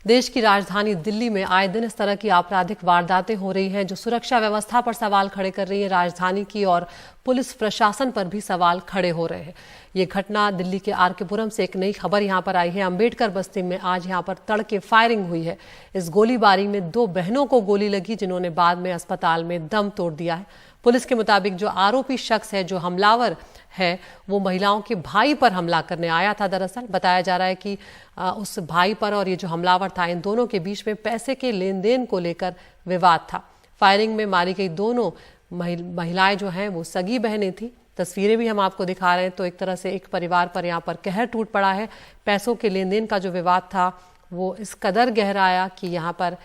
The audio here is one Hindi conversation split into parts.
देश की राजधानी दिल्ली में आए दिन इस तरह की आपराधिक वारदातें हो रही हैं जो सुरक्षा व्यवस्था पर सवाल खड़े कर रही है। राजधानी की और पुलिस प्रशासन पर भी सवाल खड़े हो रहे हैं। ये घटना दिल्ली के आर के पुरम से एक नई खबर यहां पर आई है। अंबेडकर बस्ती में आज यहां पर तड़के फायरिंग हुई है। इस गोलीबारी में 2 बहनों को गोली लगी जिन्होंने बाद में अस्पताल में दम तोड़ दिया है। पुलिस के मुताबिक जो आरोपी शख्स है, जो हमलावर है, वो महिलाओं के भाई पर हमला करने आया था। दरअसल बताया जा रहा है कि उस भाई पर और ये जो हमलावर था, इन दोनों के बीच में पैसे के लेन देन को लेकर विवाद था। फायरिंग में मारी गई दोनों महिलाएं जो हैं वो सगी बहनें थी। तस्वीरें भी हम आपको दिखा रहे हैं। तो एक तरह से एक परिवार पर यहाँ पर कहर टूट पड़ा है। पैसों के लेन देन का जो विवाद था वो इस कदर गहरा आया कि यहाँ पर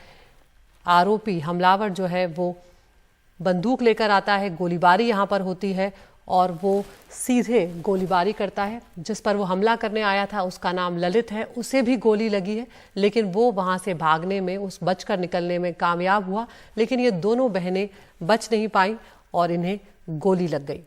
आरोपी हमलावर जो है वो बंदूक लेकर आता है, गोलीबारी यहाँ पर होती है और वो सीधे गोलीबारी करता है। जिस पर वो हमला करने आया था उसका नाम ललित है, उसे भी गोली लगी है, लेकिन वो वहाँ से भागने में, उस बचकर निकलने में कामयाब हुआ। लेकिन ये दोनों बहनें बच नहीं पाईं और इन्हें गोली लग गई।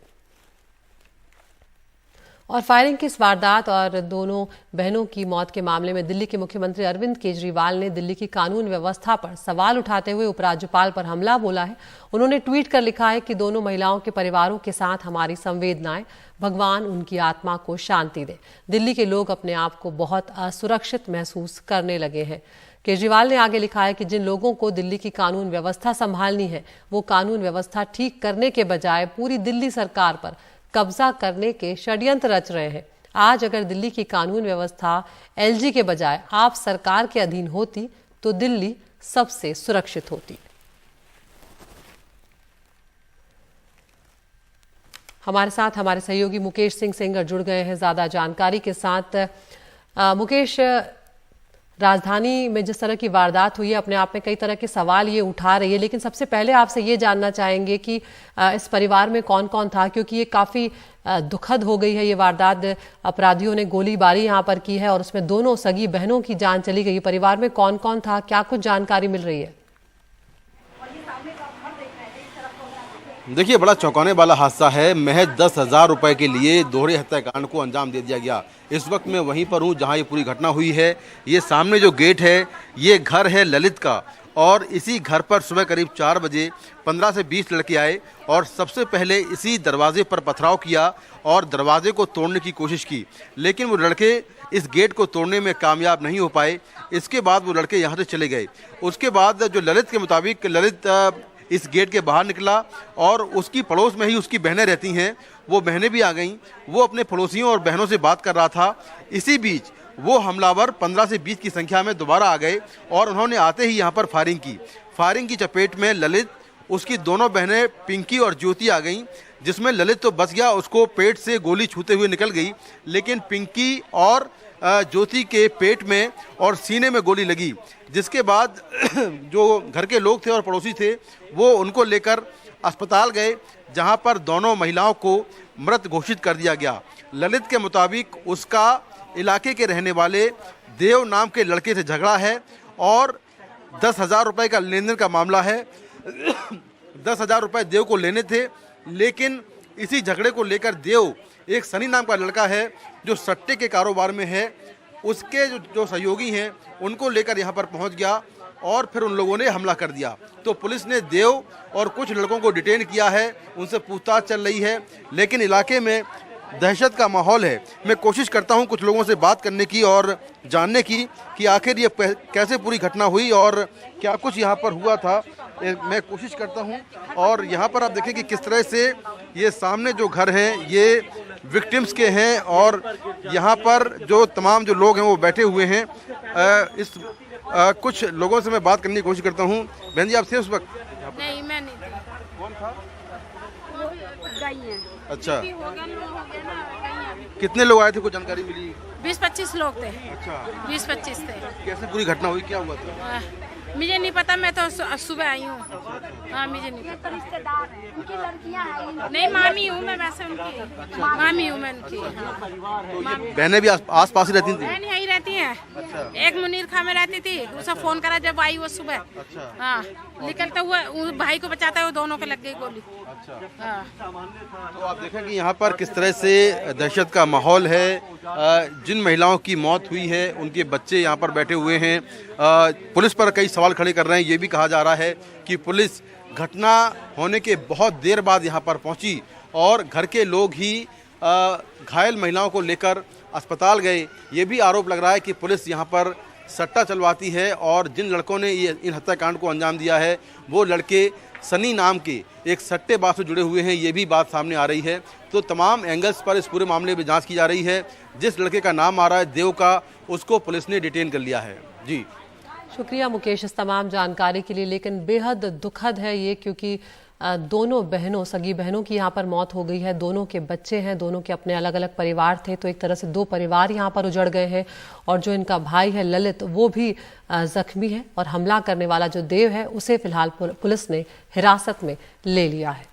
और फायरिंग की इस वारदात और दोनों बहनों की मौत के मामले में दिल्ली के मुख्यमंत्री अरविंद केजरीवाल ने दिल्ली की कानून व्यवस्था पर सवाल उठाते हुए उपराज्यपाल पर हमला बोला है। उन्होंने ट्वीट कर लिखा है कि दोनों महिलाओं के परिवारों के साथ हमारी संवेदनाएं, भगवान उनकी आत्मा को शांति दे। दिल्ली के लोग अपने आप को बहुत असुरक्षित महसूस करने लगे हैं। केजरीवाल ने आगे लिखा है कि जिन लोगों को दिल्ली की कानून व्यवस्था संभालनी है, वो कानून व्यवस्था ठीक करने के बजाय पूरी दिल्ली सरकार पर कब्जा करने के षड्यंत्र रच रहे हैं। आज अगर दिल्ली की कानून व्यवस्था एलजी के बजाय आप सरकार के अधीन होती तो दिल्ली सबसे सुरक्षित होती। हमारे साथ हमारे सहयोगी मुकेश सिंह सेंगर जुड़ गए हैं ज्यादा जानकारी के साथ। मुकेश, राजधानी में जिस तरह की वारदात हुई है अपने आप में कई तरह के सवाल ये उठा रही है, लेकिन सबसे पहले आपसे ये जानना चाहेंगे कि इस परिवार में कौन कौन था, क्योंकि ये काफ़ी दुखद हो गई है ये वारदात। अपराधियों ने गोलीबारी यहाँ पर की है और उसमें दोनों सगी बहनों की जान चली गई। परिवार में कौन कौन था, क्या कुछ जानकारी मिल रही है? देखिए, बड़ा चौंकाने वाला हादसा है। महज 10,000 रुपए के लिए दोहरे हत्याकांड को अंजाम दे दिया गया। इस वक्त मैं वहीं पर हूं जहां ये पूरी घटना हुई है। ये सामने जो गेट है, ये घर है ललित का, और इसी घर पर सुबह करीब 4 बजे 15 से 20 लड़के आए और सबसे पहले इसी दरवाजे पर पथराव किया और दरवाजे को तोड़ने की कोशिश की, लेकिन वो लड़के इस गेट को तोड़ने में कामयाब नहीं हो पाए। इसके बाद वो लड़के यहाँ से चले गए। उसके बाद जो ललित के मुताबिक, ललित इस गेट के बाहर निकला और उसकी पड़ोस में ही उसकी बहनें रहती हैं, वो बहनें भी आ गईं। वो अपने पड़ोसियों और बहनों से बात कर रहा था। इसी बीच वो हमलावर 15 से 20 की संख्या में दोबारा आ गए और उन्होंने आते ही यहाँ पर फायरिंग की। फायरिंग की चपेट में ललित, उसकी दोनों बहनें पिंकी और ज्योति आ गईं, जिसमें ललित तो बच गया, उसको पेट से गोली छूते हुए निकल गई, लेकिन पिंकी और ज्योति के पेट में और सीने में गोली लगी। जिसके बाद जो घर के लोग थे और पड़ोसी थे वो उनको लेकर अस्पताल गए, जहां पर दोनों महिलाओं को मृत घोषित कर दिया गया। ललित के मुताबिक उसका इलाके के रहने वाले देव नाम के लड़के से झगड़ा है और 10,000 रुपये का लेन देन का मामला है। 10,000 रुपये देव को लेने थे, लेकिन इसी झगड़े को लेकर देव, एक सनी नाम का लड़का है जो सट्टे के कारोबार में है, उसके जो सहयोगी हैं उनको लेकर यहाँ पर पहुँच गया और फिर उन लोगों ने हमला कर दिया। तो पुलिस ने देव और कुछ लड़कों को डिटेन किया है, उनसे पूछताछ चल रही है, लेकिन इलाके में दहशत का माहौल है। मैं कोशिश करता हूं कुछ लोगों से बात करने की और जानने की कि आखिर ये कैसे पूरी घटना हुई और क्या कुछ यहाँ पर हुआ था। मैं कोशिश करता हूं। और यहाँ पर आप देखें कि किस तरह से ये सामने जो घर हैं ये विक्टिम्स के हैं और यहाँ पर जो तमाम जो लोग हैं वो बैठे हुए हैं। कुछ लोगों से मैं बात करने की कोशिश करता हूँ। बहन जी, आप थे उस वक्त? नहीं, मैं नहीं थी। कौन था? गई हैं। अच्छा, कितने लोग आए थे, कुछ जानकारी मिली? 20-25 लोग थे। अच्छा, 20-25 थे। कैसे पूरी घटना हुई, क्या हुआ था? मुझे नहीं पता, मैं तो सुबह आई हूँ। हाँ, मुझे नहीं पता। रिश्तेदार हैं, उनकी लड़कियां हैं। नहीं, मामी हूँ मैं, वैसे उनकी मामी हूँ मैं उनकी। हाँ। बहनें भी आस पास ही रहती थी? बहन यहीं रहती हैं। एक मुनीर खां में रहती थी, उसे फोन करा जब आई वो सुबह। हाँ, निकलता हुआ भाई को बचाता है, वो दोनों को लग गई गोली। हाँ। तो आप देखें कि यहाँ पर किस तरह से दहशत का माहौल है। जिन महिलाओं की मौत हुई है उनके बच्चे यहाँ पर बैठे हुए हैं। पुलिस पर कई सवाल खड़े कर रहे हैं। ये भी कहा जा रहा है कि पुलिस घटना होने के बहुत देर बाद यहाँ पर पहुँची और घर के लोग ही घायल महिलाओं को लेकर अस्पताल गए। ये भी आरोप लग रहा है कि पुलिस यहाँ पर सट्टा चलवाती है और जिन लड़कों ने ये इन हत्याकांड को अंजाम दिया है वो लड़के सनी नाम के एक सट्टेबाज से जुड़े हुए हैं। ये भी बात सामने आ रही है। तो तमाम एंगल्स पर इस पूरे मामले में जांच की जा रही है। जिस लड़के का नाम आ रहा है देव का, उसको पुलिस ने डिटेन कर लिया है। जी शुक्रिया मुकेश इस तमाम जानकारी के लिए। लेकिन बेहद दुखद है ये, क्योंकि दोनों बहनों, सगी बहनों की यहाँ पर मौत हो गई है। दोनों के बच्चे हैं, दोनों के अपने अलग अलग परिवार थे। तो एक तरह से दो परिवार यहाँ पर उजड़ गए हैं। और जो इनका भाई है ललित, वो भी जख्मी है। और हमला करने वाला जो देव है उसे फिलहाल पुलिस ने हिरासत में ले लिया है।